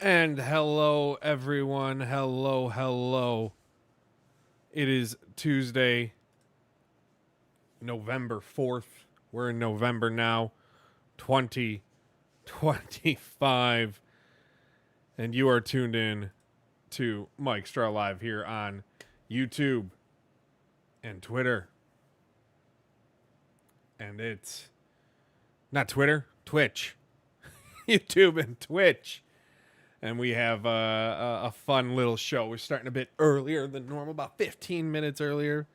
And hello, everyone. Hello, hello. It is Tuesday, November 4th. We're in November now, 2025. And you are tuned in to Mike Straw Live here on YouTube and Twitter. And it's not Twitter, Twitch. YouTube and Twitch. And we have a fun little show. We're starting a bit earlier than normal, about 15 minutes earlier,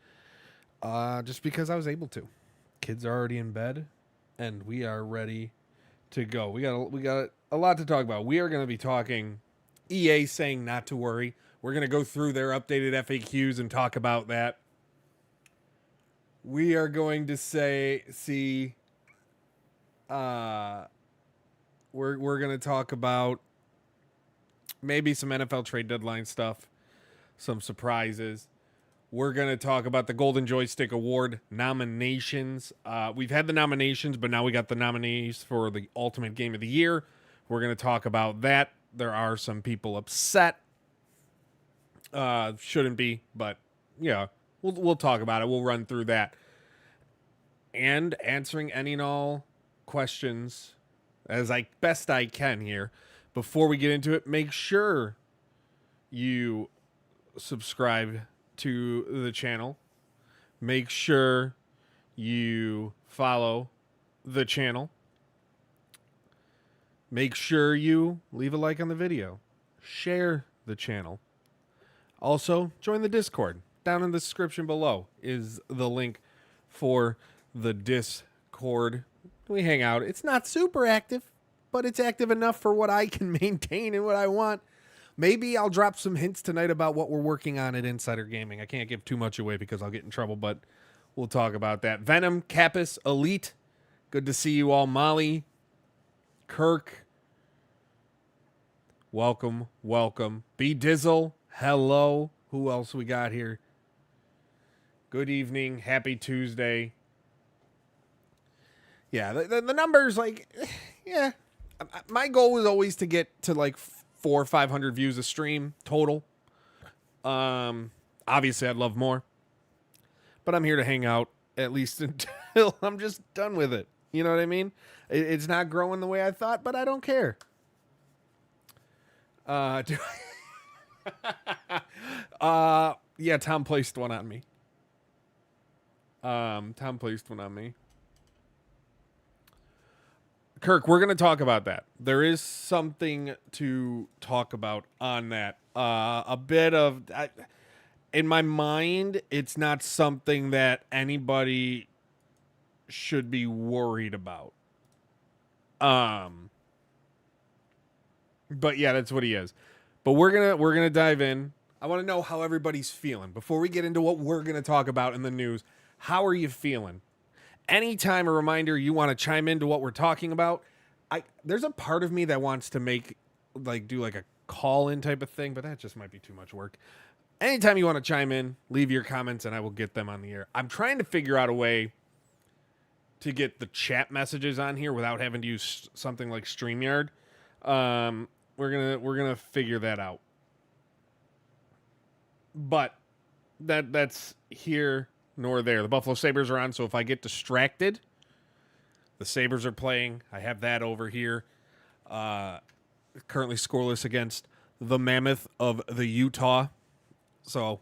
just because I was able to. Kids are already in bed, and we are ready to go. We got a lot to talk about. We are going to be talking EA saying not to worry. We're going to go through their updated FAQs and talk about that. We are going to see. We're going to talk about maybe some NFL trade deadline stuff, some surprises. We're going to talk about the Golden Joystick Award nominations. We've had the nominations, but now we got the nominees for the Ultimate Game of the Year. We're going to talk about that. There are some people upset. Shouldn't be, but yeah, we'll talk about it. We'll run through that. And answering any and all questions as best I can here. Before we get into it, make sure you subscribe to the channel. Make sure you follow the channel. Make sure you leave a like on the video. Share the channel. Also, join the Discord. Down in the description below is the link for the Discord. We hang out. It's not super active, but it's active enough for what I can maintain and what I want. Maybe I'll drop some hints tonight about what we're working on at Insider Gaming. I can't give too much away because I'll get in trouble, but we'll talk about that. Venom, Kappas, Elite. Good to see you all. Molly, Kirk. Welcome, welcome. B Dizzle, hello. Who else we got here? Good evening. Happy Tuesday. Yeah, the numbers, yeah. My goal was always to get to 400 or 500 views a stream total. Obviously, I'd love more, but I'm here to hang out at least until I'm just done with it. You know what I mean? It's not growing the way I thought, but I don't care. Yeah, Tom placed one on me. Kirk, we're going to talk about that. There is something to talk about on that. A bit of, in my mind, it's not something that anybody should be worried about. But yeah, that's what he is. But we're gonna dive in. I want to know how everybody's feeling before we get into what we're gonna talk about in the news. How are you feeling? Anytime, a reminder, you want to chime into what we're talking about. There's a part of me that wants to do a call in type of thing, but that just might be too much work. Anytime you want to chime in, leave your comments and I will get them on the air. I'm trying to figure out a way to get the chat messages on here without having to use something like StreamYard. We're gonna figure that out. But that's here nor there. The Buffalo Sabres are on, so if I get distracted, the Sabres are playing. I have that over here. Currently scoreless against the Mammoth of the Utah. So,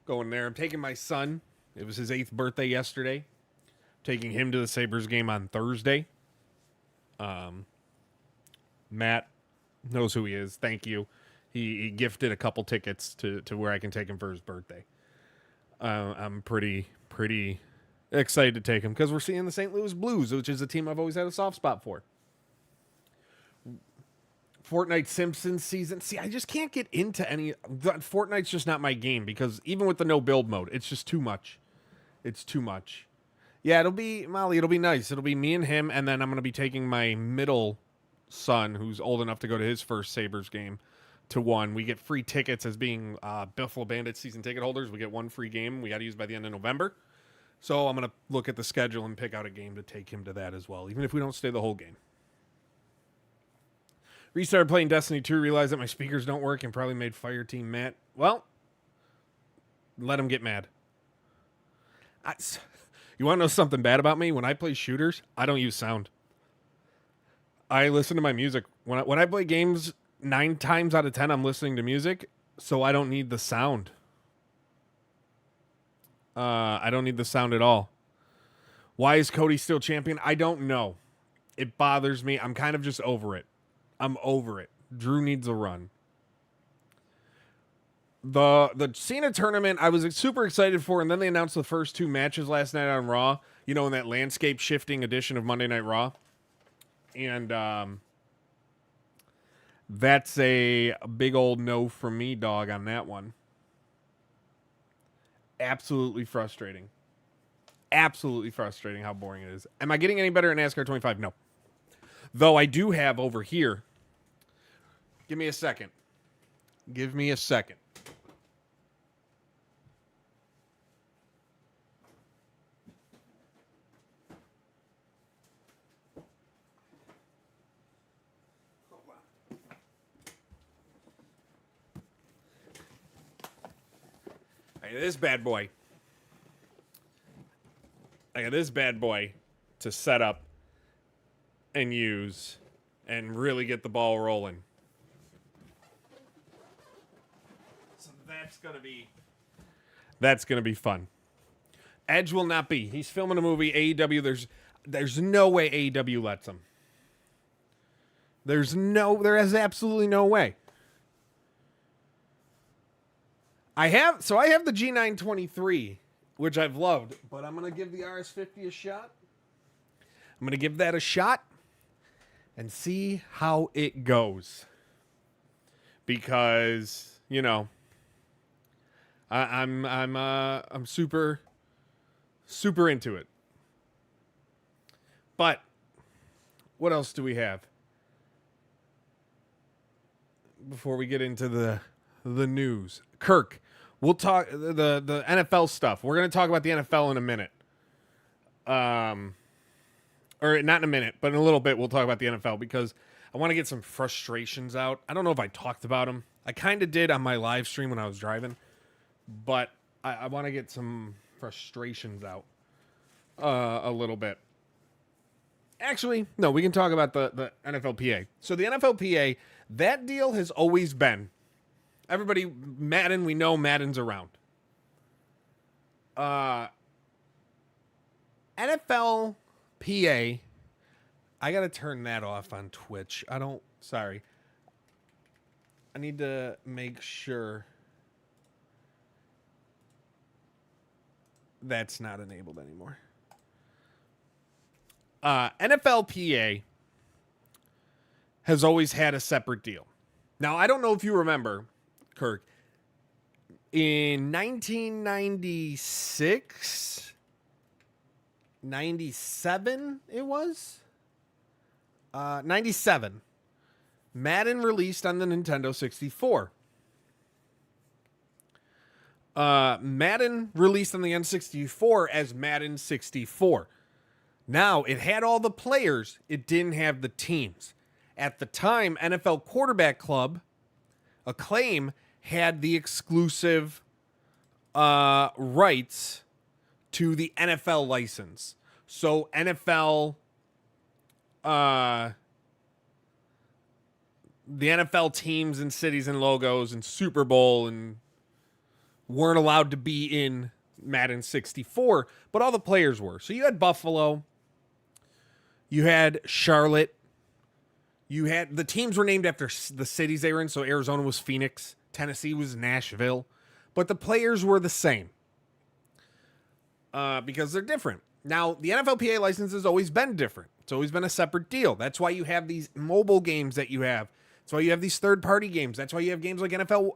going there. I'm taking my son. It was his 8th birthday yesterday. Taking him to the Sabres game on Thursday. Matt knows who he is. Thank you. He gifted a couple tickets to where I can take him for his birthday. I'm pretty excited to take him because we're seeing the St. Louis Blues, which is a team I've always had a soft spot for. Fortnite Simpsons season. See, I just can't get into any. Fortnite's just not my game because even with the no build mode, it's just too much. It's too much. Yeah, it'll be Molly. It'll be nice. It'll be me and him, and then I'm gonna be taking my middle son, who's old enough to go to his first Sabres game, to one. We get free tickets as being Buffalo Bandits season ticket holders. We get one free game we got to use by the end of November. So I'm going to look at the schedule and pick out a game to take him to that as well, even if we don't stay the whole game. Restarted playing Destiny 2, realized that my speakers don't work, and probably made Fireteam mad. Well, let them get mad. You want to know something bad about me? When I play shooters, I don't use sound. I listen to my music. When I play games, 9 times out of 10, I'm listening to music, so I don't need the sound. I don't need the sound at all. Why is Cody still champion? I don't know. It bothers me. I'm kind of just over it. I'm over it. Drew needs a run. The Cena tournament, I was super excited for, and then they announced the first 2 matches last night on Raw, you know, in that landscape shifting edition of Monday Night Raw. And that's a big old no from me, dog, on that one. Absolutely frustrating. Absolutely frustrating how boring it is. Am I getting any better in NASCAR 25? No. Though I do have over here. Give me a second. Give me a second. I got this bad boy. I got this bad boy to set up and use and really get the ball rolling. So that's gonna be fun. Edge will not be. He's filming a movie. AEW. There's no way AEW lets him. There is absolutely no way. I have the G923, which I've loved, but I'm gonna give the RS50 a shot. I'm gonna give that a shot and see how it goes. Because, you know, I'm super into it. But what else do we have before we get into the news? Kirk, we'll talk the NFL stuff. We're going to talk about the NFL in a minute. Or not in a minute, but in a little bit we'll talk about the NFL because I want to get some frustrations out. I don't know if I talked about them. I kind of did on my live stream when I was driving, but I want to get some frustrations out a little bit. Actually, no, we can talk about the NFLPA. So the NFLPA, that deal has always been, everybody, Madden, we know Madden's around. NFLPA, I got to turn that off on Twitch. Sorry. I need to make sure that's not enabled anymore. NFLPA has always had a separate deal. Now, I don't know if you remember, Kirk, in 1996, 97 it was? 97. Madden released on the Nintendo 64. Madden released on the N64 as Madden 64. Now, it had all the players. It didn't have the teams. At the time, NFL Quarterback Club, Acclaim, had the exclusive rights to the NFL license. So NFL, the NFL teams and cities and logos and Super Bowl and weren't allowed to be in Madden 64, but all the players were. So you had Buffalo, you had Charlotte, you had, the teams were named after the cities they were in. So Arizona was Phoenix, Tennessee was Nashville, but the players were the same because they're different. Now, the NFLPA license has always been different. It's always been a separate deal. That's why you have these mobile games that you have. That's why you have these third-party games. That's why you have games like NFL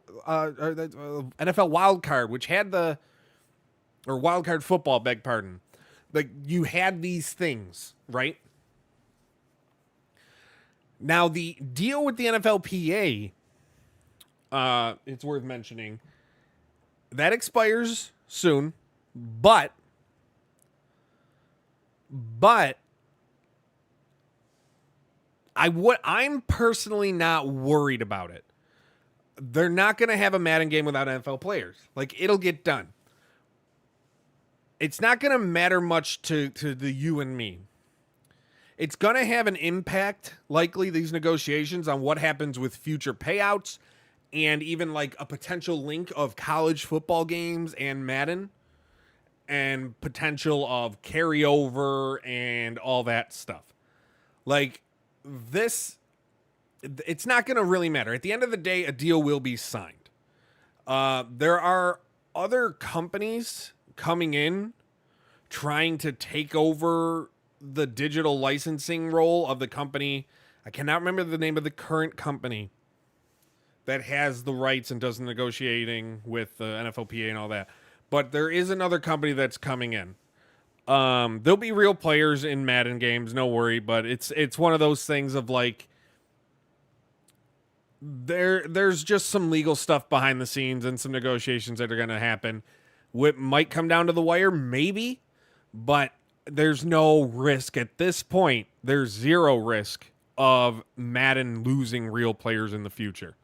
Wild Card, which had or Wild Card Football, beg pardon. Like, you had these things, right? Now, the deal with the NFLPA, it's worth mentioning, that expires soon, but I'm personally not worried about it. They're not going to have a Madden game without NFL players. Like, it'll get done. It's not going to matter much to the you and me. It's going to have an impact, likely, these negotiations, on what happens with future payouts and even like a potential link of college football games and Madden and potential of carryover and all that stuff. Like, this, it's not going to really matter. At the end of the day, a deal will be signed. There are other companies coming in trying to take over the digital licensing role of the company. I cannot remember the name of the current company that has the rights and does the negotiating with the NFLPA and all that. But there is another company that's coming in. There'll be real players in Madden games, no worry, but it's one of those things of like there's just some legal stuff behind the scenes and some negotiations that are going to happen. What might come down to the wire, maybe, but there's no risk at this point. There's zero risk of Madden losing real players in the future.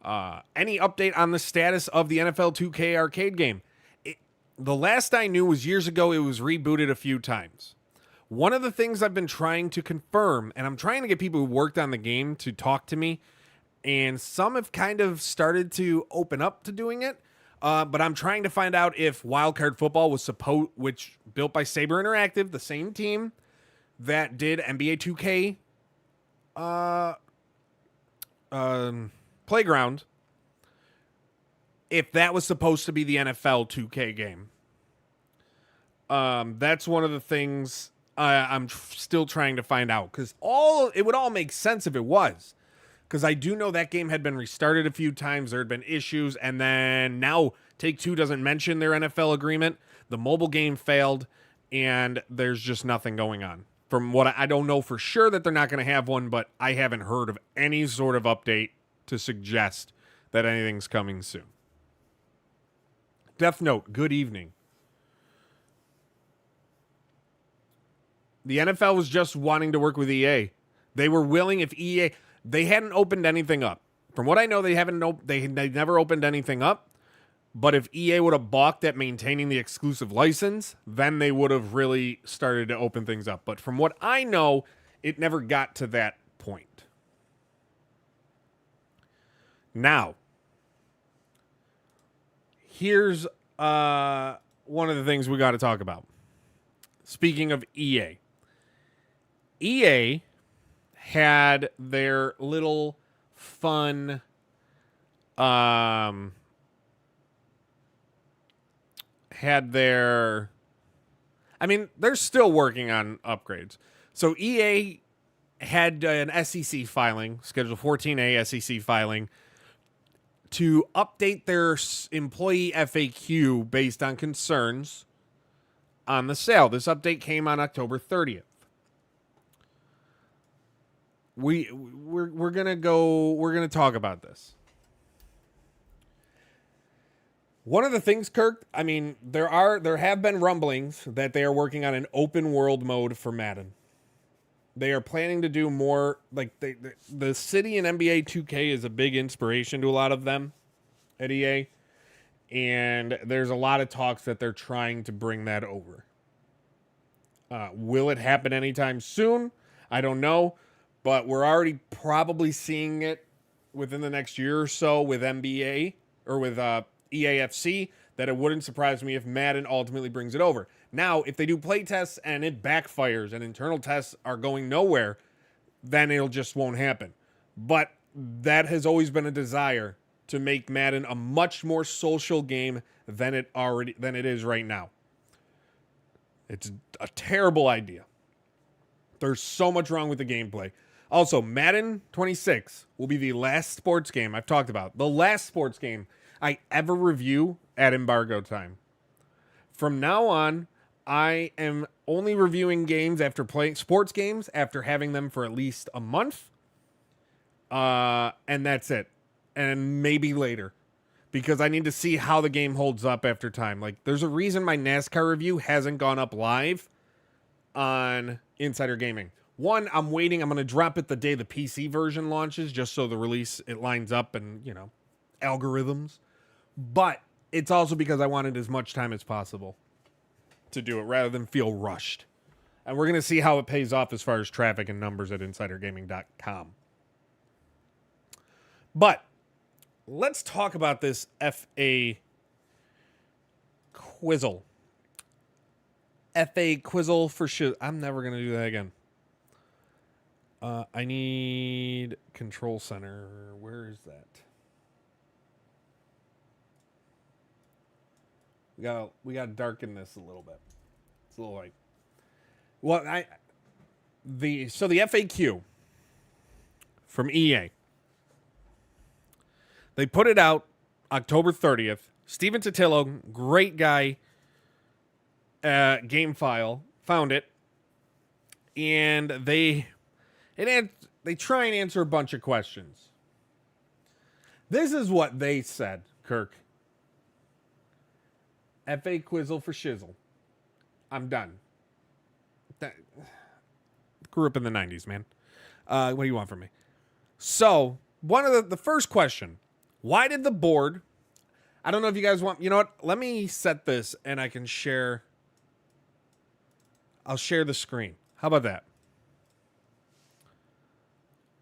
Any update on the status of the NFL 2K arcade game? The last I knew was years ago. It was rebooted a few times. One of the things I've been trying to confirm, and I'm trying to get people who worked on the game to talk to me, and some have kind of started to open up to doing it. But I'm trying to find out if Wildcard Football was which built by Saber Interactive, the same team that did NBA 2K Playground, if that was supposed to be the NFL 2K game. That's one of the things I'm still trying to find out, because it would all make sense if it was. Because I do know that game had been restarted a few times. There had been issues. And then now Take-Two doesn't mention their NFL agreement. The mobile game failed. And there's just nothing going on. From what I don't know for sure that they're not going to have one. But I haven't heard of any sort of update to suggest that anything's coming soon. Death Note, good evening. The NFL was just wanting to work with EA. They were willing if EA... They hadn't opened anything up. From what I know, they never opened anything up. But if EA would have balked at maintaining the exclusive license, then they would have really started to open things up. But from what I know, it never got to that point. Now, here's one of the things we got to talk about. Speaking of EA. EA had their little fun they're still working on upgrades. So EA had an SEC filing, Schedule 14A SEC filing, to update their employee FAQ based on concerns on the sale. This update came on October 30th. We're gonna talk about this. One of the things, Kirk, there have been rumblings that they are working on an open world mode for Madden. They are planning to do more, like the city in NBA 2K is a big inspiration to a lot of them at EA, and there's a lot of talks that they're trying to bring that over. Will it happen anytime soon? I don't know. But we're already probably seeing it within the next year or so with NBA or with EAFC, that it wouldn't surprise me if Madden ultimately brings it over. Now, if they do play tests and it backfires and internal tests are going nowhere, then it just won't happen. But that has always been a desire to make Madden a much more social game than it is right now. It's a terrible idea. There's so much wrong with the gameplay. Also, Madden 26 will be the last sports game I've talked about. The last sports game I ever review at embargo time. From now on, I am only reviewing games after playing sports games after having them for at least a month. And that's it. And maybe later. Because I need to see how the game holds up after time. Like, there's a reason my NASCAR review hasn't gone up live on Insider Gaming. One, I'm waiting. I'm going to drop it the day the PC version launches, just so the release, it lines up and, algorithms. But it's also because I wanted as much time as possible to do it rather than feel rushed. And we're going to see how it pays off as far as traffic and numbers at insidergaming.com. But let's talk about this FA Quizzle. FA Quizzle for shit. I'm never going to do that again. I need Control Center. Where is that? We got to darken this a little bit. It's a little like, well, the FAQ from EA. They put it out October 30th. Steven Totillo, great guy, GameFile, found it, and they try and answer a bunch of questions. This is what they said, Kirk. FA Quizzle for shizzle. I'm done. Grew up in the 90s, man. What do you want from me? So, one of the first question. Why did the board... I don't know if you guys want... You know what? Let me set this and I can share... I'll share the screen. How about that?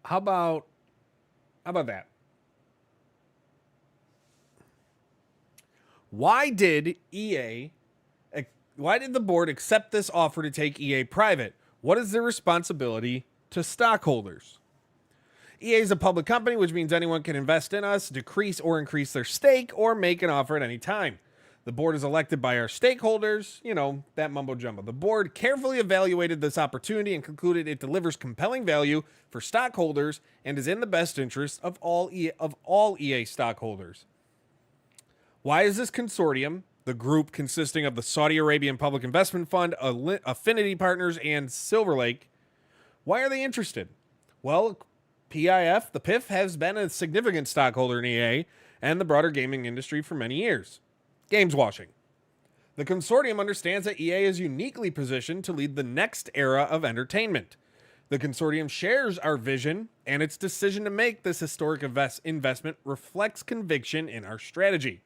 How about that? Why did the board accept this offer to take EA private? What is their responsibility to stockholders? EA is a public company, which means anyone can invest in us, decrease or increase their stake, or make an offer at any time. The board is elected by our stakeholders, that mumbo jumbo. The board carefully evaluated this opportunity and concluded it delivers compelling value for stockholders and is in the best interest of all EA stockholders. Why is this consortium, the group consisting of the Saudi Arabian Public Investment Fund, Affinity Partners, and Silver Lake, why are they interested? Well, PIF, the PIF, has been a significant stockholder in EA and the broader gaming industry for many years. Games washing. The consortium understands that EA is uniquely positioned to lead the next era of entertainment. The consortium shares our vision, and its decision to make this historic investment reflects conviction in our strategy.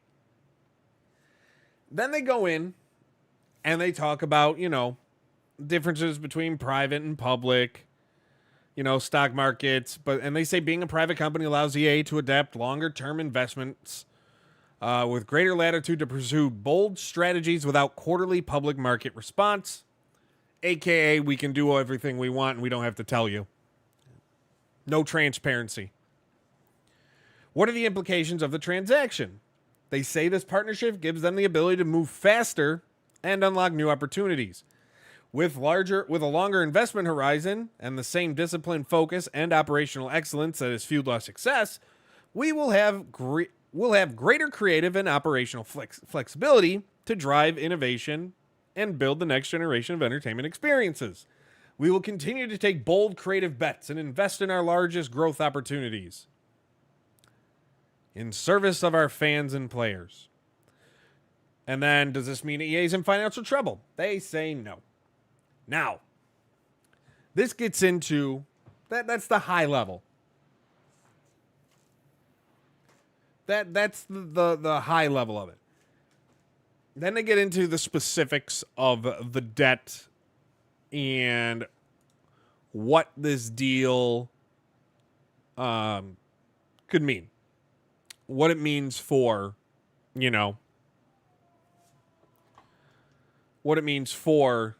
Then they go in and they talk about, differences between private and public, stock markets. And they say being a private company allows EA to adapt longer-term investments with greater latitude to pursue bold strategies without quarterly public market response. AKA, we can do everything we want and we don't have to tell you. No transparency. What are the implications of the transaction? They say this partnership gives them the ability to move faster and unlock new opportunities. With a longer investment horizon and the same discipline, focus, and operational excellence that has fueled our success, we will have greater creative and operational flexibility to drive innovation and build the next generation of entertainment experiences. We will continue to take bold, creative bets and invest in our largest growth opportunities in service of our fans and players. And then, does this mean EA is in financial trouble? They say no. Now, this gets into, that's the high level. That's the high level of it. Then they get into the specifics of the debt and what this deal could mean. What it means for, what it means for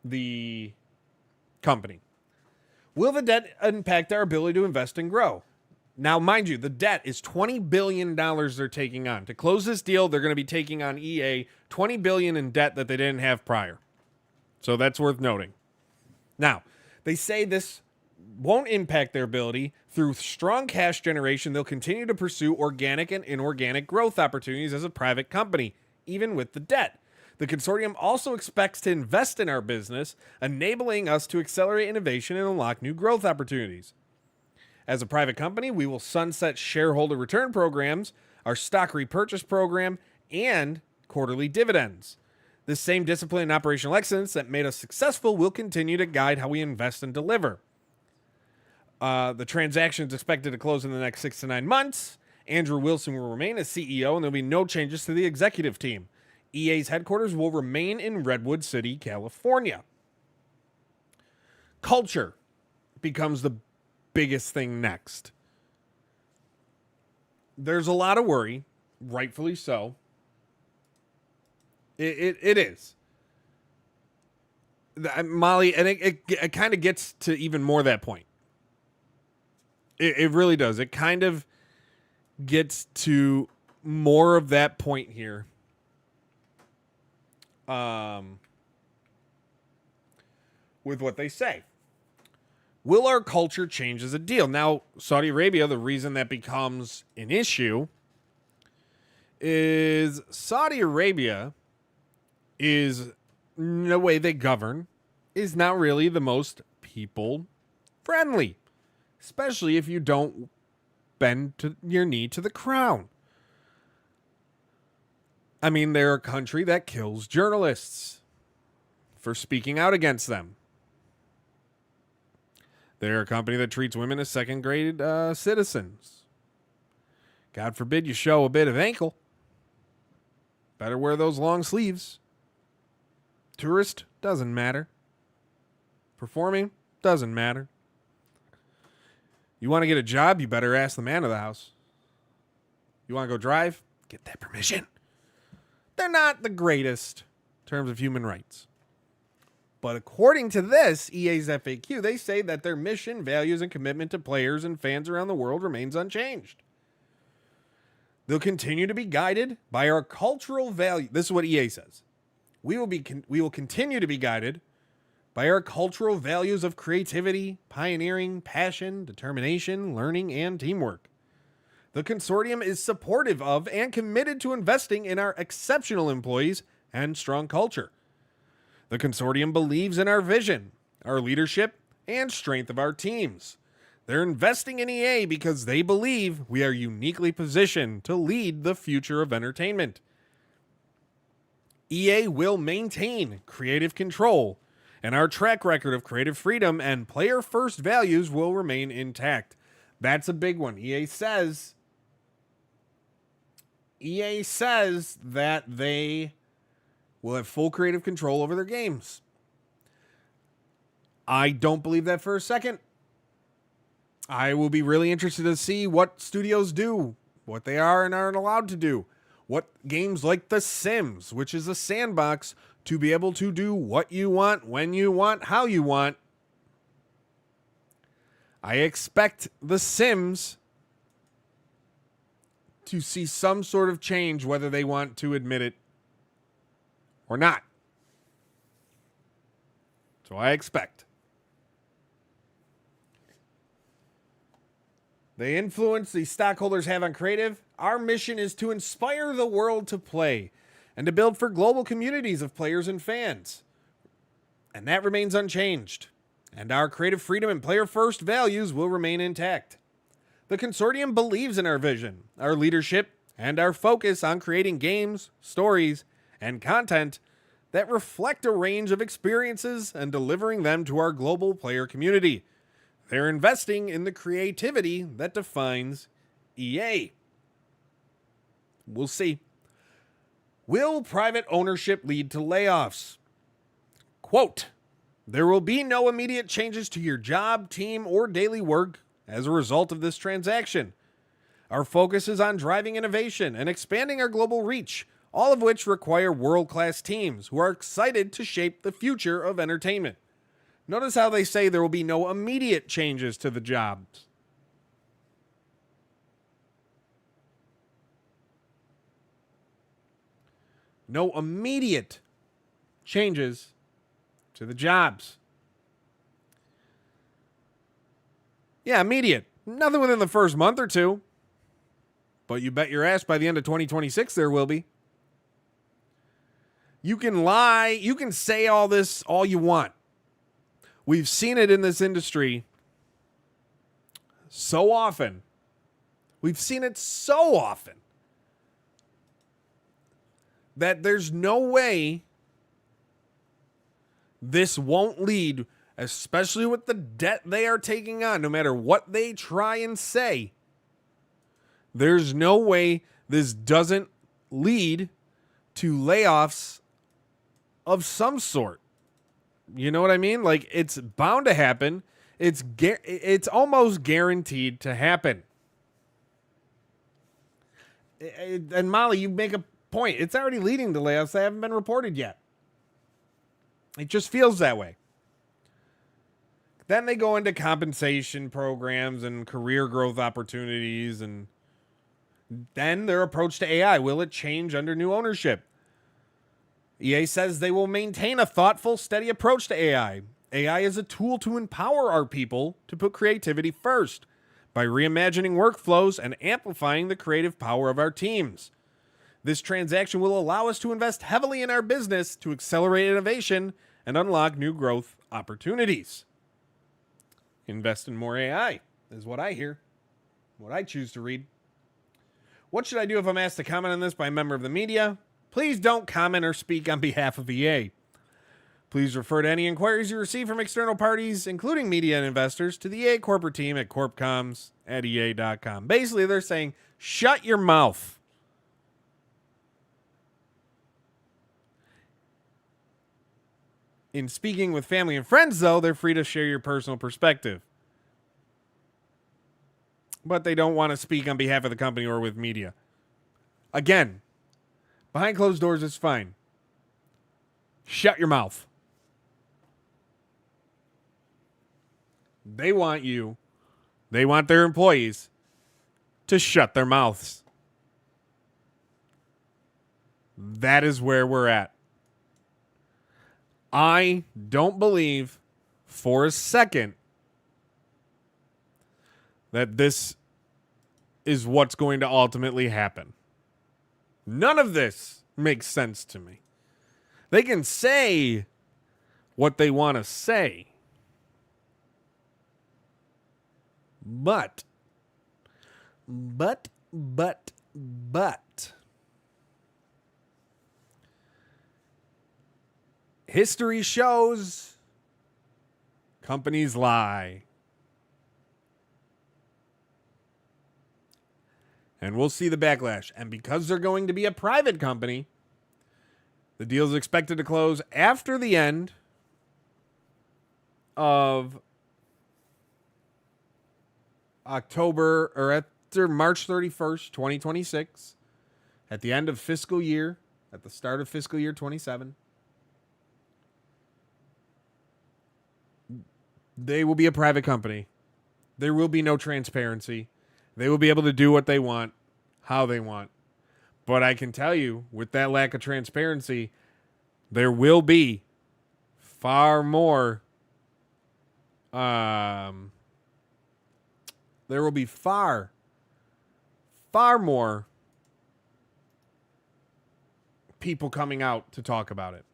the company. Will the debt impact our ability to invest and grow? Now, mind you, the debt is $20 billion they're taking on. To close this deal, they're going to be taking on EA $20 billion in debt that they didn't have prior. So that's worth noting. Now, they say this won't impact their ability. Through strong cash generation, they'll continue to pursue organic and inorganic growth opportunities as a private company, even with the debt. The consortium also expects to invest in our business, enabling us to accelerate innovation and unlock new growth opportunities. As a private company, we will sunset shareholder return programs, our stock repurchase program, and quarterly dividends. The same discipline and operational excellence that made us successful will continue to guide how we invest and deliver. The transaction is expected to close in the next 6 to 9 months. Andrew Wilson will remain as CEO, and there'll be no changes to the executive team. EA's headquarters will remain in Redwood City, California. Culture becomes the biggest thing next. There's a lot of worry, rightfully so. It is. Molly, and it kind of gets to even more that point. It really does. It kind of gets to more of that point here. With what they say. Will our culture change as a deal? Now, Saudi Arabia, the reason that becomes an issue is Saudi Arabia is, in the way they govern, is not really the most people friendly, especially if you don't bend to your knee to the crown. I mean, they're a country that kills journalists for speaking out against them. They're a company that treats women as second-grade citizens. God forbid you show a bit of ankle. Better wear those long sleeves. Tourist, doesn't matter. Performing, doesn't matter. You want to get a job, you better ask the man of the house. You want to go drive? Get that permission. They're not the greatest in terms of human rights. But according to this, EA's FAQ, they say that their mission, values, and commitment to players and fans around the world remains unchanged. They'll continue to be guided by our cultural value. This is what EA says. We will continue to be guided by our cultural values of creativity, pioneering, passion, determination, learning, and teamwork. The consortium is supportive of and committed to investing in our exceptional employees and strong culture. The consortium believes in our vision, our leadership, and strength of our teams. They're investing in EA because they believe we are uniquely positioned to lead the future of entertainment. EA will maintain creative control, and our track record of creative freedom and player-first values will remain intact. That's a big one. EA says that they will have full creative control over their games. I don't believe that for a second. I will be really interested to see what studios do, what they are and aren't allowed to do. What games like The Sims, which is a sandbox to be able to do what you want, when you want, how you want. I expect The Sims to see some sort of change, whether they want to admit it or not. So I expect. The influence the stockholders have on creative. Our mission is to inspire the world to play and to build for global communities of players and fans. And that remains unchanged. And our creative freedom and player-first values will remain intact. The consortium believes in our vision, our leadership, and our focus on creating games, stories, and content that reflect a range of experiences and delivering them to our global player community. They're investing in the creativity that defines EA. We'll see. Will private ownership lead to layoffs? Quote, there will be no immediate changes to your job, team, or daily work as a result of this transaction. Our focus is on driving innovation and expanding our global reach, all of which require world-class teams who are excited to shape the future of entertainment. Notice how they say there will be no immediate changes to the jobs. No immediate changes to the jobs. Yeah, immediate. Nothing within the first month or two. But you bet your ass by the end of 2026 there will be. You can lie. You can say all this all you want. We've seen it in this industry so often. We've seen it so often that there's no way This won't lead, especially with the debt they are taking on, no matter what they try and say. There's no way this doesn't lead to layoffs of some sort. You know what I mean? Like, it's bound to happen. It's almost guaranteed to happen. And Molly, you make a point. It's already leading to layoffs that haven't been reported yet. It just feels that way. Then they go into compensation programs and career growth opportunities, and then their approach to AI. Will it change under new ownership? EA says they will maintain a thoughtful, steady approach to AI. AI is a tool to empower our people to put creativity first by reimagining workflows and amplifying the creative power of our teams. This transaction will allow us to invest heavily in our business to accelerate innovation and unlock new growth opportunities. Invest in more AI is what I hear, what I choose to read. What should I do if I'm asked to comment on this by a member of the media? Please don't comment or speak on behalf of EA. Please refer to any inquiries you receive from external parties, including media and investors, to the EA corporate team at corpcoms@ea.com. Basically, they're saying, shut your mouth. In speaking with family and friends, though, they're free to share your personal perspective. But they don't want to speak on behalf of the company or with media. Again, behind closed doors, it's fine. Shut your mouth. They want their employees to shut their mouths. That is where we're at. I don't believe for a second that this is what's going to ultimately happen. None of this makes sense to me. They can say what they want to say, but history shows companies lie. And we'll see the backlash. And because they're going to be a private company, the deal is expected to close after the end of October, or after March 31st, 2026, at the end of fiscal year, at the start of fiscal year 27. They will be a private company. There will be no transparency. They will be able to do what they want, how they want. But I can tell you, with that lack of transparency, there will be far more. There will be far more people coming out to talk about it.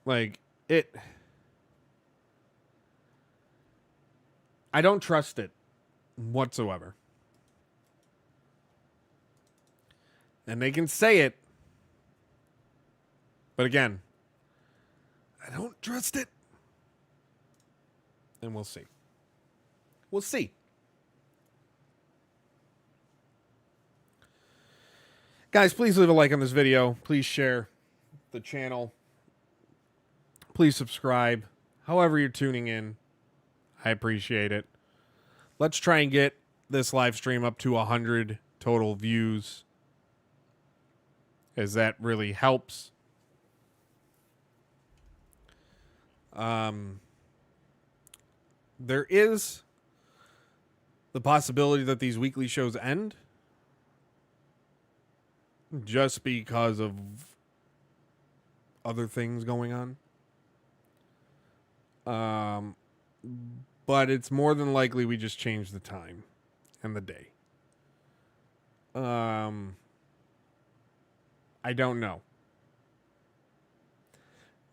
Like, I don't trust it whatsoever. And they can say it, but again, I don't trust it. And we'll see. We'll see. Guys, please leave a like on this video. Please share the channel. Please subscribe. However you're tuning in, I appreciate it. Let's try and get this live stream up to 100 total views, as that really helps. There is the possibility that these weekly shows end just because of other things going on. But it's more than likely we just change the time and the day. I don't know.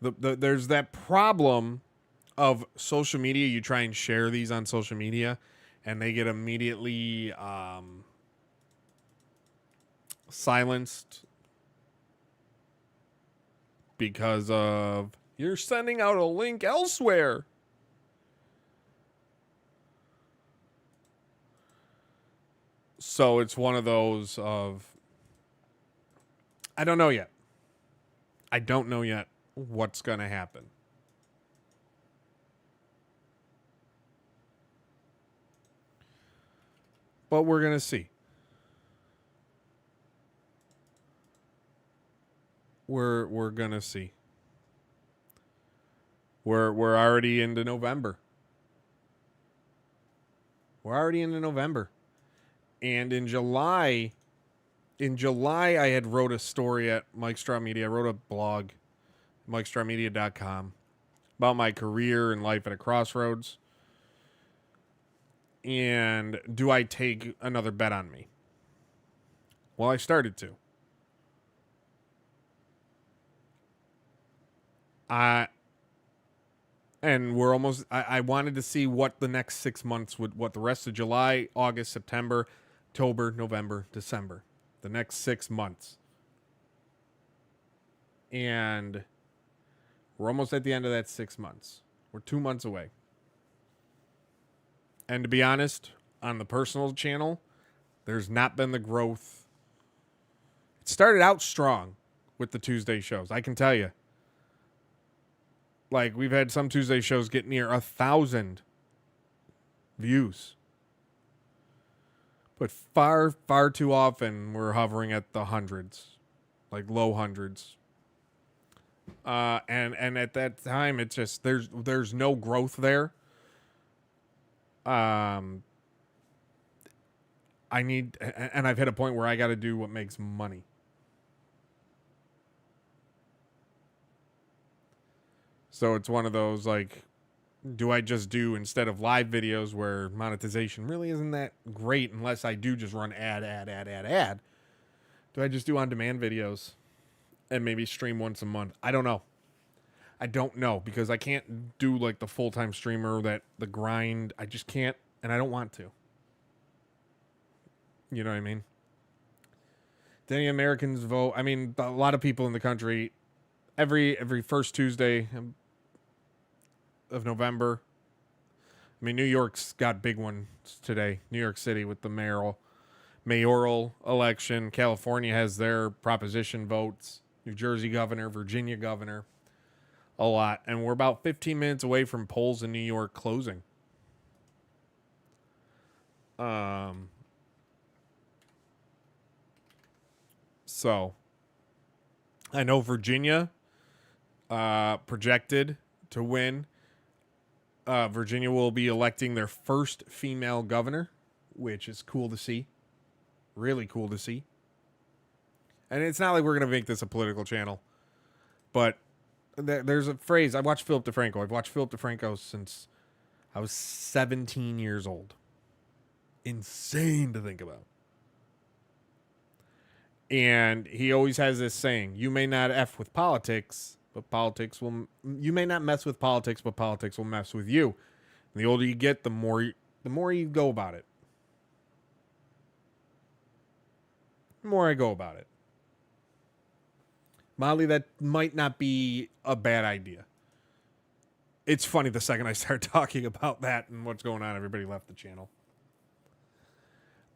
There's that problem of social media. You try and share these on social media, and they get immediately silenced because of you're sending out a link elsewhere. So it's one of those of I don't know yet. I don't know yet what's going to happen. But we're going to see. We're going to see. We're already into November. We're already into November. And in July, I had wrote a story at Mike Straw Media. I wrote a blog, MikeStrawMedia.com, about my career and life at a crossroads. And do I take another bet on me? Well, I started to. And we're almost, I wanted to see what the next 6 months would, what the rest of July, August, September, October, November, December, the next 6 months. And we're almost at the end of that 6 months. We're 2 months away. And to be honest, on the personal channel, there's not been the growth. It started out strong with the Tuesday shows, I can tell you. Like, we've had some Tuesday shows get near 1,000 views. But far, far too often, we're hovering at the hundreds. Like, low hundreds. And at that time, it's just, there's no growth there. I need, and I've hit a point where I got to do what makes money. So it's one of those, like, do I just do, instead of live videos where monetization really isn't that great unless I do just run ad, do I just do on-demand videos and maybe stream once a month? I don't know. Because I can't do, like, the full-time streamer, that the grind. I just can't, and I don't want to. You know what I mean? Do any Americans vote? I mean, a lot of people in the country, every first Tuesday of November. I mean, New York's got big ones today. New York City with the mayoral election. California has their proposition votes. New Jersey governor, Virginia governor. A lot. And we're about 15 minutes away from polls in New York closing. So, I know Virginia projected to win. Virginia will be electing their first female governor, which is cool to see. Really cool to see. And it's not like we're going to make this a political channel. But there's a phrase. I watched Philip DeFranco. I've watched Philip DeFranco since I was 17 years old. Insane to think about. And he always has this saying, you may not F with politics, but politics will, you may not mess with politics, but politics will mess with you. And the older you get, the more you go about it. The more I go about it. Molly, that might not be a bad idea. It's funny, the second I start talking about that and what's going on, everybody left the channel.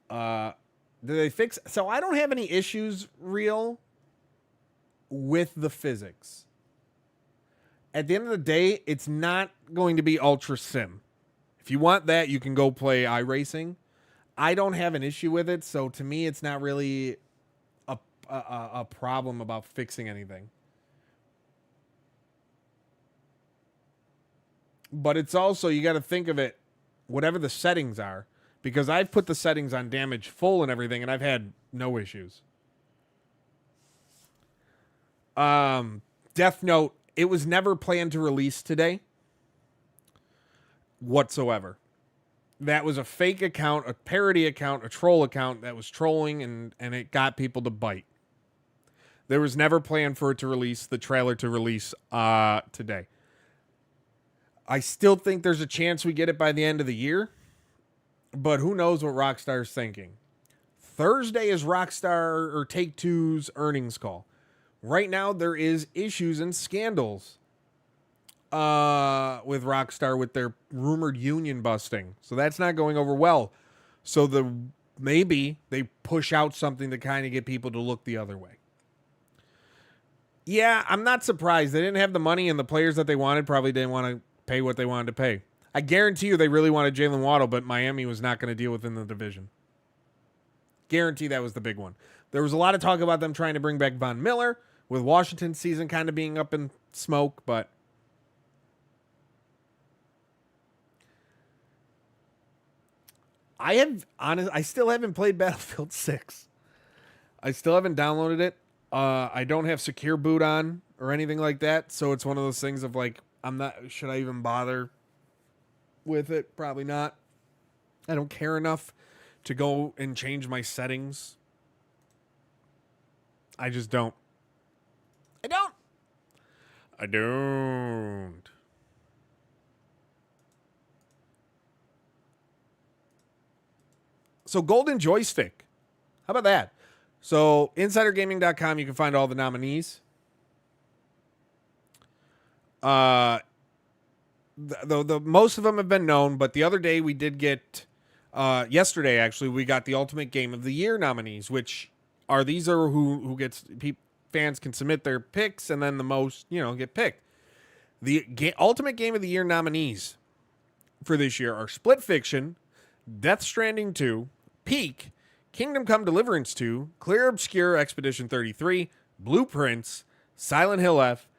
Did they fix? So I don't have any issues real with the physics. At the end of the day, it's not going to be Ultra Sim. If you want that, you can go play iRacing. I don't have an issue with it, so to me, it's not really a problem about fixing anything. But it's also, you got to think of it, whatever the settings are, because I've put the settings on damage full and everything, and I've had no issues. Death Note, it was never planned to release today whatsoever. That was a fake account, a parody account, a troll account that was trolling, and it got people to bite. There was never planned for it to release, the trailer to release today. I still think there's a chance we get it by the end of the year. But who knows what Rockstar's thinking. Thursday is Rockstar or Take-Two's earnings call. Right now, there is issues and scandals with Rockstar with their rumored union busting. So that's not going over well. So maybe they push out something to kind of get people to look the other way. Yeah, I'm not surprised. They didn't have the money, and the players that they wanted probably didn't want to pay what they wanted to pay. I guarantee you they really wanted Jalen Waddle, but Miami was not going to deal with in the division. Guarantee that was the big one. There was a lot of talk about them trying to bring back Von Miller, with Washington's season kind of being up in smoke, but I still haven't played Battlefield 6. I still haven't downloaded it. I don't have Secure Boot on or anything like that, so it's one of those things of like, should I even bother with it? Probably not. I don't care enough to go and change my settings. I just don't. I don't. So Golden Joystick. How about that? So insidergaming.com, you can find all the nominees. The most of them have been known, but the other day we did get yesterday actually we got the Ultimate Game of the Year nominees, which these are who gets fans can submit their picks, and then the most get picked. The Ultimate Game of the Year nominees for this year are Split Fiction, Death Stranding 2, Peak, Kingdom Come Deliverance 2, Clear Obscure Expedition 33, Blueprints, Silent Hill F,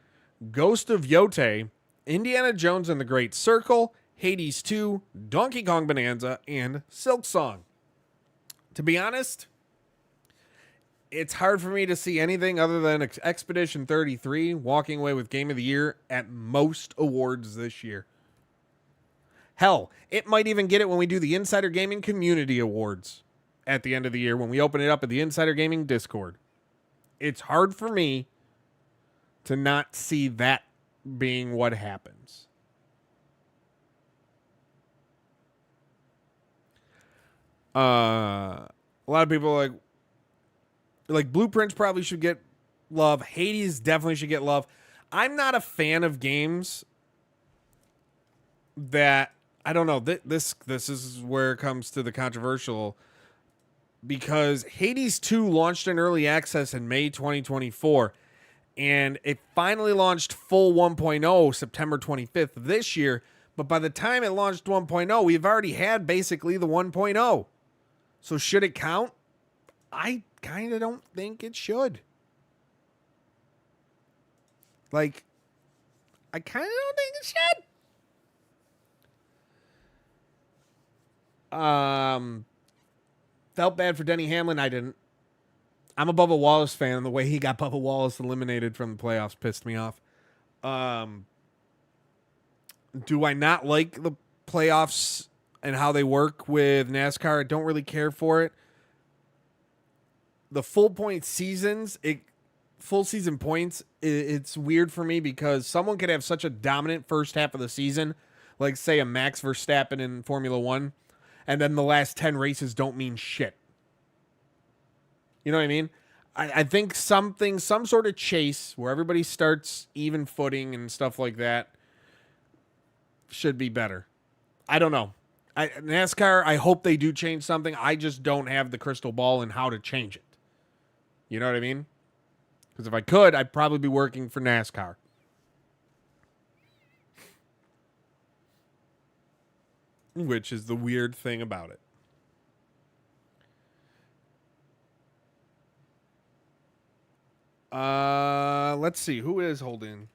Ghost of Yote, Indiana Jones and the Great Circle, Hades 2, Donkey Kong Bonanza, and Silk Song. To be honest, it's hard for me to see anything other than Expedition 33 walking away with Game of the Year at most awards this year. Hell, it might even get it when we do the Insider Gaming Community Awards at the end of the year when we open it up at the Insider Gaming Discord. It's hard for me to not see that being what happens. A lot of people are like Blueprints probably should get love. Hades definitely should get love. I'm not a fan of games that, I don't know, this is where it comes to the controversial, because Hades 2 launched in early access in May 2024, and it finally launched full 1.0 September 25th of this year, but by the time it launched 1.0, we've already had basically the 1.0. So should it count? I kind of don't think it should. I kind of don't think it should. Felt bad for Denny Hamlin. I didn't. I'm a Bubba Wallace fan, and the way he got Bubba Wallace eliminated from the playoffs pissed me off. Do I not like the playoffs and how they work with NASCAR? I don't really care for it. The full season points, it's weird for me because someone could have such a dominant first half of the season, like say a Max Verstappen in Formula One, and then the last 10 races don't mean shit. You know what I mean? I think some sort of chase where everybody starts even footing and stuff like that should be better. I don't know. NASCAR, I hope they do change something. I just don't have the crystal ball in how to change it. You know what I mean? Because if I could, I'd probably be working for NASCAR. Which is the weird thing about it. Let's see. Who is holding?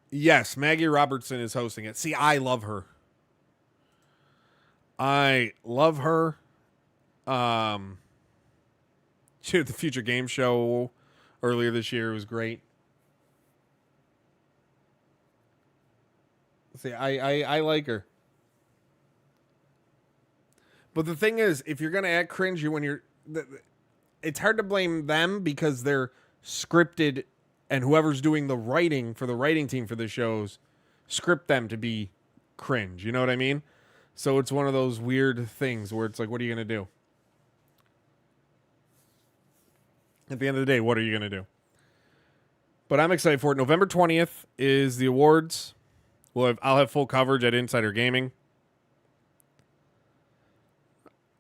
Yes, Maggie Robertson is hosting it. See, I love her. She did the Future Game Show earlier this year. It was great. See, I like her. But the thing is, if you're going to act cringy when it's hard to blame them because they're scripted and whoever's doing the writing for the writing team for the shows script them to be cringe. You know what I mean? So it's one of those weird things where it's like, what are you going to do? At the end of the day, what are you going to do? But I'm excited for it. November 20th is the awards. I'll have full coverage at Insider Gaming.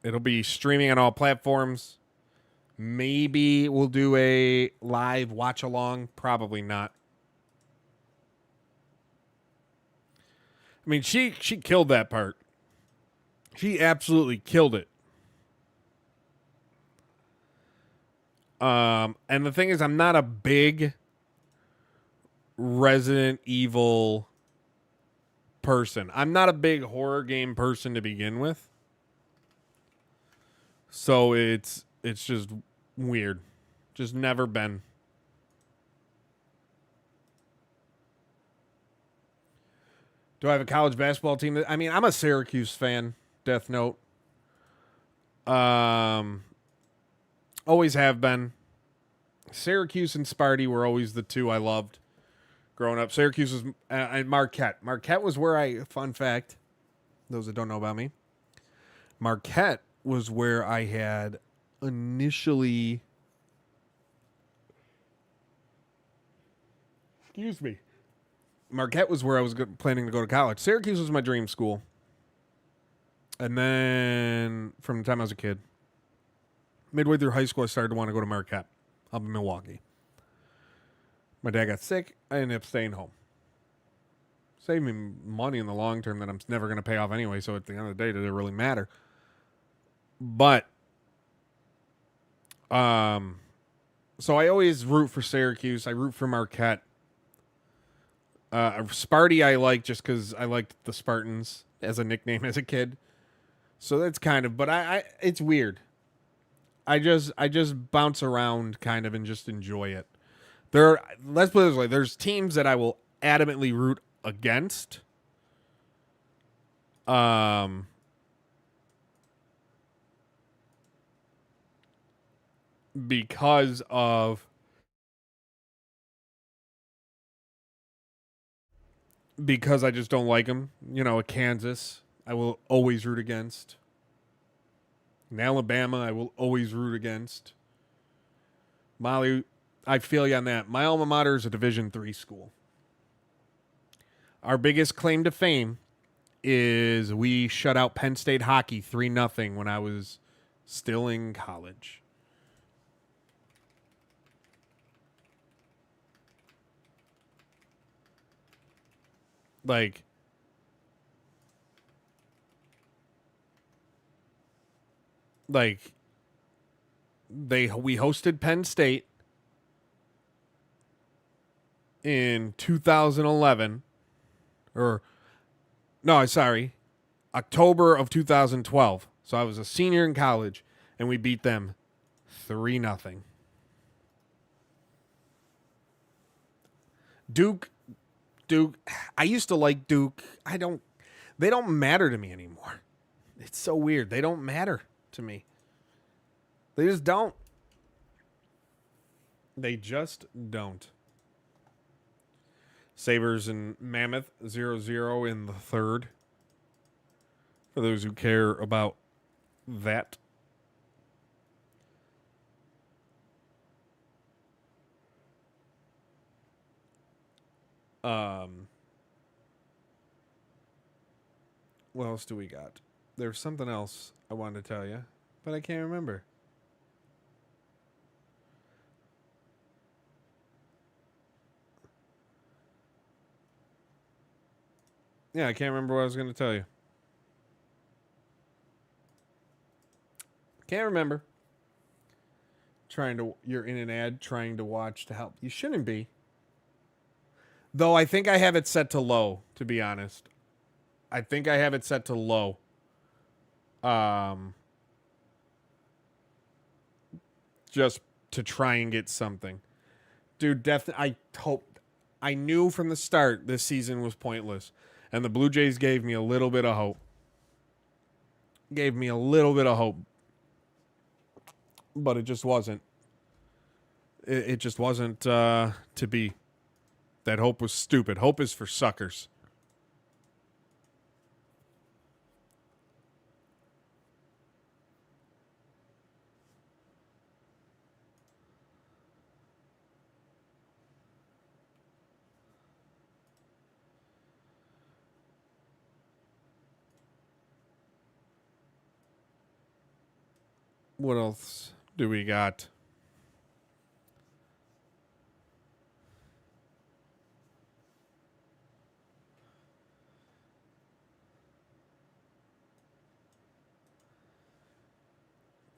It'll be streaming on all platforms. Maybe we'll do a live watch along. Probably not. I mean, she killed that part. She absolutely killed it. And the thing is, I'm not a big Resident Evil person. I'm not a big horror game person to begin with. So it's just weird. Just never been. Do I have a college basketball team? I mean, I'm a Syracuse fan. Death Note. Always have been. Syracuse and Sparty were always the two I loved growing up. Syracuse was and Marquette. Marquette was where fun fact, those that don't know about me, Marquette was where I had initially, Marquette was where I was planning to go to college. Syracuse was my dream school. And then from the time I was a kid, midway through high school, I started to want to go to Marquette up in Milwaukee. My dad got sick. I ended up staying home. Saved me money in the long term that I'm never going to pay off anyway, so at the end of the day, did it really matter? But, so I always root for Syracuse. I root for Marquette. Sparty I like just because I liked the Spartans as a nickname as a kid. So that's kind of, but I it's weird. I just bounce around kind of and just enjoy it. Let's put it this way, there's teams that I will adamantly root against. Because I just don't like them. You know, Kansas, I will always root against. In Alabama, I will always root against. Molly, I feel you on that. My alma mater is a Division III school. Our biggest claim to fame is we shut out Penn State hockey 3-0 when I was still in college. Like, we hosted Penn State in 2011, or no, sorry, October of 2012. So I was a senior in college, and we beat them 3-0. Duke, I used to like Duke. They don't matter to me anymore. It's so weird. They don't matter to me. They just don't. They just don't. Sabres and Mammoth 0-0 in the third. For those who care about that. What else do we got? There's something else I wanted to tell you, but I can't remember. Yeah, I can't remember what I was going to tell you. Can't remember. You're in an ad trying to watch to help. You shouldn't be. Though I think I have it set to low, to be honest. I think I have it set to low. Just to try and get something. Dude, I knew from the start this season was pointless. And the Blue Jays gave me a little bit of hope. But it just wasn't. It just wasn't to be. That hope was stupid. Hope is for suckers. What else do we got?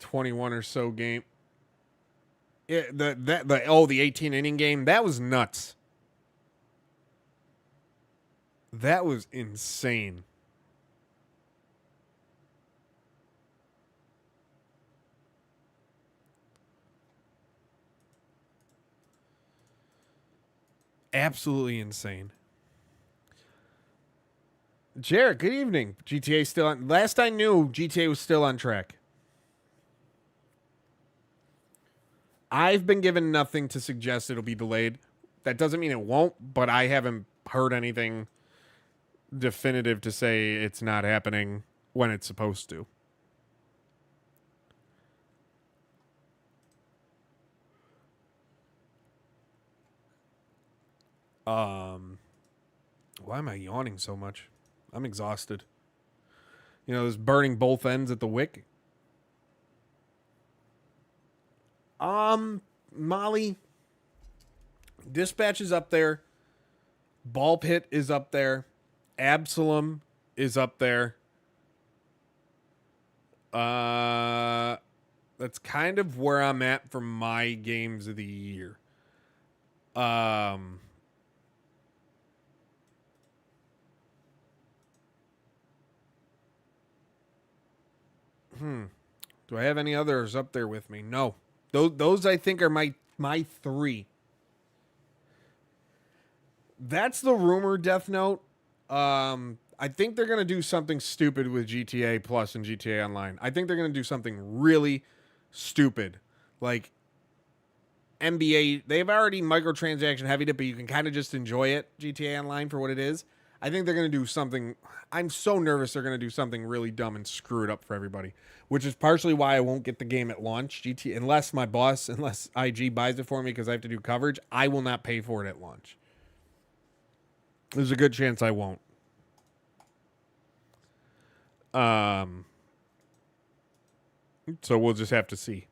$21 or so game. The 18 inning game, that was nuts. That was insane. Absolutely insane. Jared, good evening. GTA still on. Last I knew, GTA was still on track. I've been given nothing to suggest it'll be delayed. That doesn't mean it won't, but I haven't heard anything definitive to say it's not happening when it's supposed to. Why am I yawning so much? I'm exhausted. You know, there's burning both ends at the wick. Molly, Dispatch is up there. Ball Pit is up there. Absalom is up there. That's kind of where I'm at for my games of the year. Do I have any others up there with me? No. Those I think are my three. That's the rumor, Death Note. I think they're gonna do something stupid with GTA Plus and GTA Online. I think they're gonna do something really stupid, like NBA. They've already microtransaction heavy it, but you can kind of just enjoy it. GTA Online for what it is. I think they're gonna do something. I'm so nervous they're gonna do something really dumb and screw it up for everybody, which is partially why I won't get the game at launch. GTA, unless IG buys it for me because I have to do coverage, I will not pay for it at launch. There's a good chance I won't. So we'll just have to see.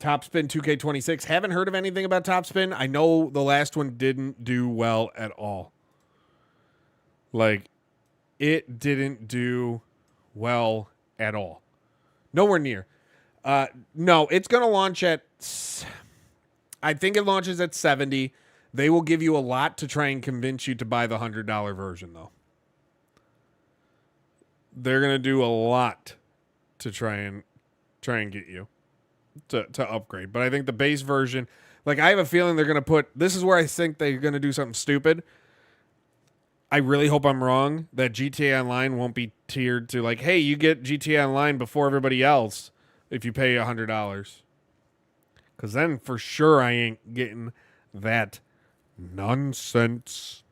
Topspin 2K26. Haven't heard of anything about Topspin. I know the last one didn't do well at all. Like, it didn't do well at all. Nowhere near. No, it's going to launch at... I think it launches at 70. They will give you a lot to try and convince you to buy the $100 version, though. They're going to do a lot to try and get you to upgrade. But I think the base version, like, I have a feeling they're going to put, this is where I think they're going to do something stupid. I really hope I'm wrong that GTA Online won't be tiered to like, hey, you get GTA Online before everybody else if you pay $100. Because then for sure I ain't getting that nonsense.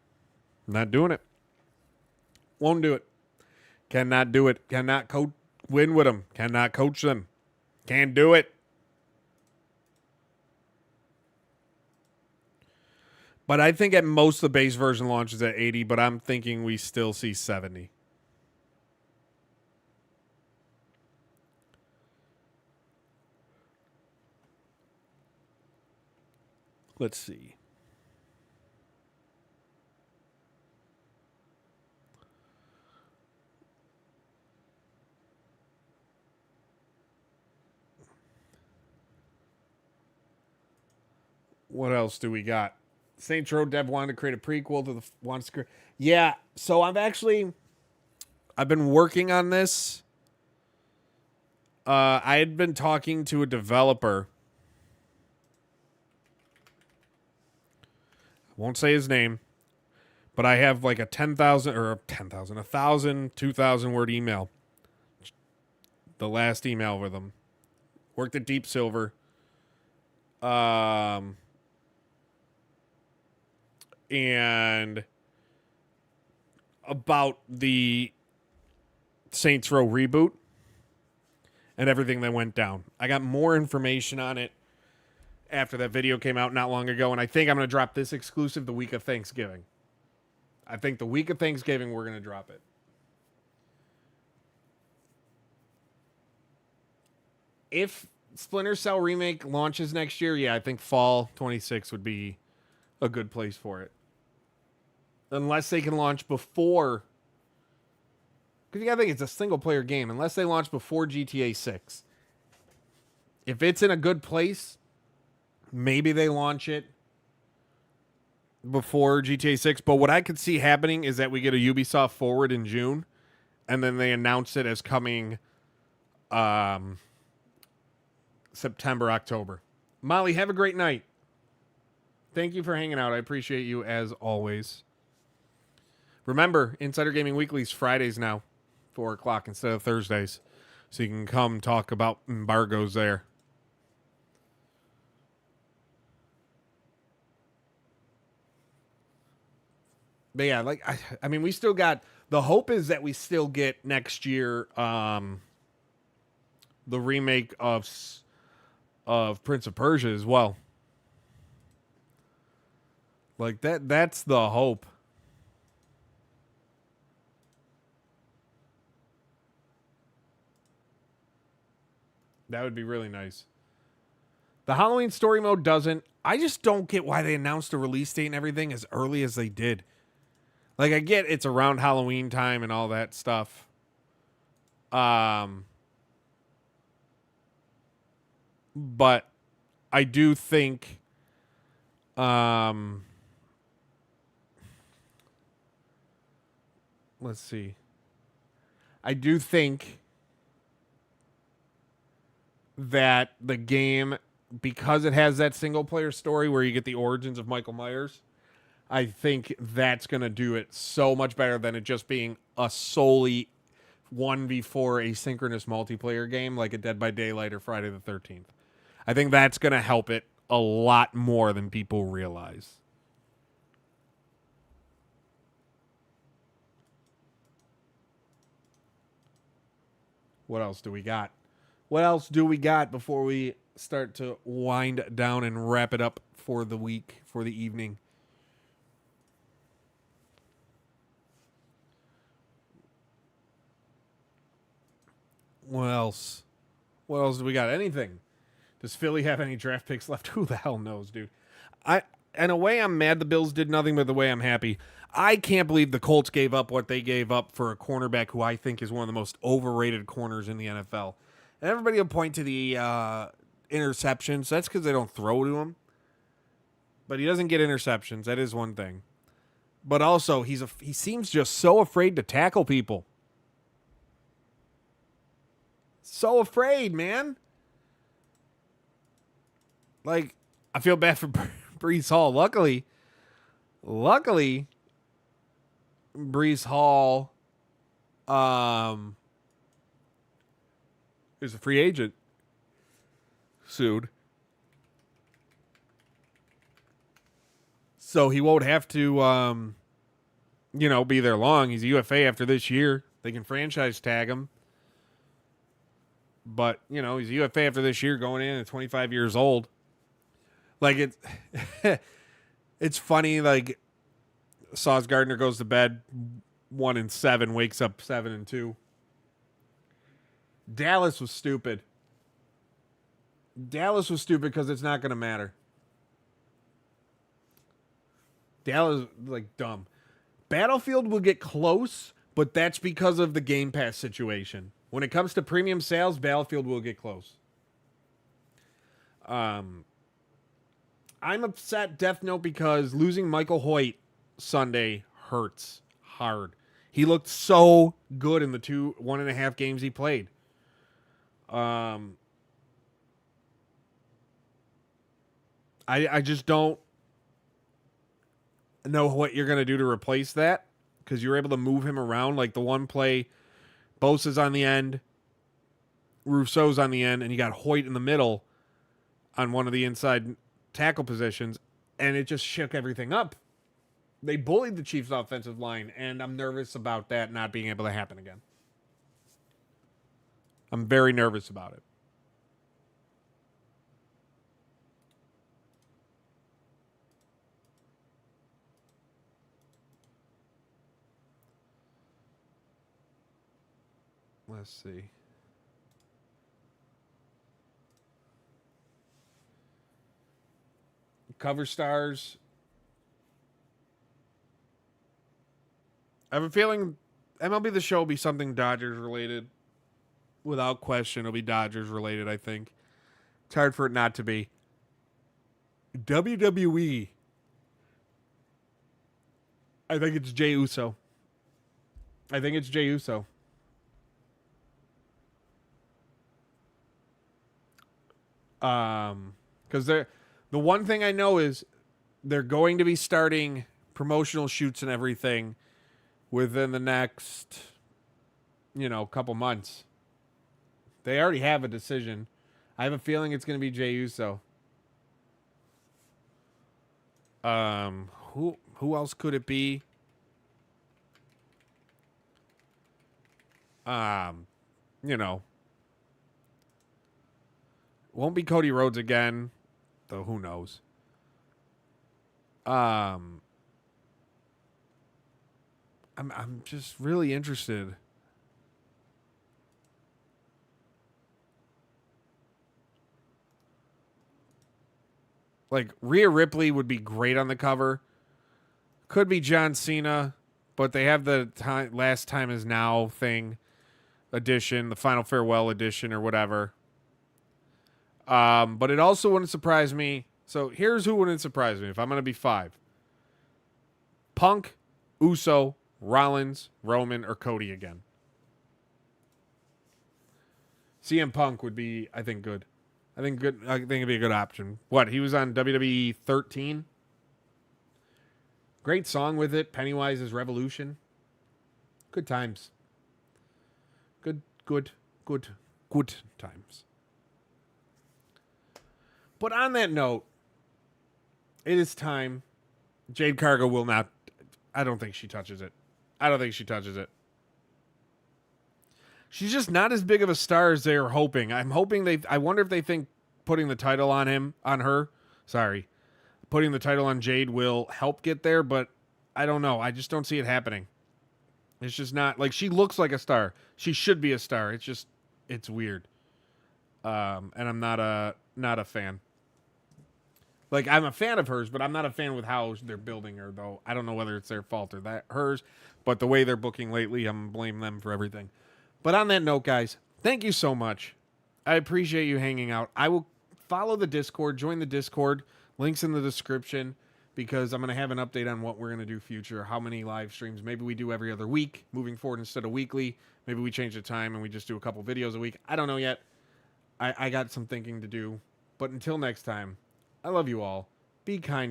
Not doing it. Won't do it. Cannot do it. Cannot win with them. Cannot coach them. Can't do it. But I think at most the base version launches at 80, but I'm thinking we still see 70. Let's see. What else do we got? Saints Row Dev wanted to create a prequel to the Yeah, so I've been working on this. I had been talking to a developer. I won't say his name, But I have like a 10,000 or 10,000, 1,000, 2,000 word email. The last email with them. Worked at Deep Silver. And about the Saints Row reboot and everything that went down. I got more information on it after that video came out not long ago, and I think I'm going to drop this exclusive the week of Thanksgiving. I think the week of Thanksgiving we're going to drop it. If Splinter Cell Remake launches next year, yeah, I think fall 26 would be a good place for it. Unless they can launch before, because you gotta think it's a single player game, unless they launch before GTA 6. If it's in a good place, maybe they launch it before GTA 6. But what I could see happening is that we get a Ubisoft Forward in June, and then they announce it as coming September, October. Molly, have a great night. Thank you for hanging out. I appreciate you as always. Remember, Insider Gaming Weekly's Fridays now, 4 o'clock instead of Thursdays. So you can come talk about embargoes there. But yeah, like I mean, we still got, the hope is that we still get next year the remake of Prince of Persia as well. Like that's the hope. That would be really nice. The Halloween story mode doesn't. I just don't get why they announced a release date and everything as early as they did. Like, I get it's around Halloween time and all that stuff. But I do think let's see. I do think that the game, because it has that single player story where you get the origins of Michael Myers, I think that's going to do it so much better than it just being a solely 1v4 asynchronous multiplayer game like a Dead by Daylight or Friday the 13th. I think that's going to help it a lot more than people realize. What else do we got? What else do we got before we start to wind down and wrap it up for the week, for the evening? What else? What else do we got? Anything? Does Philly have any draft picks left? Who the hell knows, dude? In a way, I'm mad the Bills did nothing, but the way I'm happy. I can't believe the Colts gave up what they gave up for a cornerback who I think is one of the most overrated corners in the NFL. And everybody will point to the interceptions. That's because they don't throw to him. But he doesn't get interceptions. That is one thing. But also, he seems just so afraid to tackle people. So afraid, man. Like, I feel bad for Breece Hall. Luckily, Breece Hall is a free agent soon. So he won't have to be there long. He's a UFA after this year. They can franchise tag him. But, he's a UFA after this year going in at 25 years old. Like, it's funny, like, Sauce Gardner goes to bed 1-7, wakes up 7-2. Dallas was stupid. Dallas was stupid because it's not going to matter. Dallas, like, dumb. Battlefield will get close, but that's because of the Game Pass situation. When it comes to premium sales, Battlefield will get close. I'm upset, Death Note, because losing Michael Hoyt Sunday hurts hard. He looked so good in the 1.5 games he played. I just don't. know what you're going to do to replace that because you're able to move him around. Like the one play, Bosa's on the end, Rousseau's on the end, and you got Hoyt in the middle on one of the inside tackle positions, and it just shook everything up. They bullied the Chiefs' offensive line, and I'm nervous about that not being able to happen again. I'm very nervous about it. Let's see. Cover stars. I have a feeling MLB The Show will be something Dodgers related. Without question, it'll be Dodgers related, I think. It's hard for it not to be. WWE. I think it's Jey Uso. Because the one thing I know is they're going to be starting promotional shoots and everything within the next, couple months. They already have a decision. I have a feeling it's going to be Jey Uso. Who else could it be? Won't be Cody Rhodes again, though who knows. I'm just really interested. Like Rhea Ripley would be great on the cover. Could be John Cena, but they have the last time is now thing edition, the final farewell edition or whatever. But it also wouldn't surprise me. So here's who wouldn't surprise me if I'm going to be 5. Punk, Uso, Rollins, Roman, or Cody again. CM Punk would be, I think, good. I think it'd be a good option. What? He was on WWE 13. Great song with it. Pennywise's Revolution. Good times. Good times. But on that note, it is time. Jade Cargill will not. I don't think she touches it. She's just not as big of a star as they were hoping. I wonder if they think putting the title on her. Putting the title on Jade will help get there, but I don't know. I just don't see it happening. It's just not like she looks like a star. She should be a star. It's weird. And I'm not a fan. Like I'm a fan of hers, but I'm not a fan with how they're building her, though. I don't know whether it's their fault or hers, but the way they're booking lately, I'm blaming them for everything. But on that note, guys, thank you so much. I appreciate you hanging out. I will follow the Discord, join the Discord. Links in the description because I'm going to have an update on what we're going to do future, how many live streams. Maybe we do every other week moving forward instead of weekly. Maybe we change the time and we just do a couple videos a week. I don't know yet. I got some thinking to do. But until next time, I love you all. Be kind to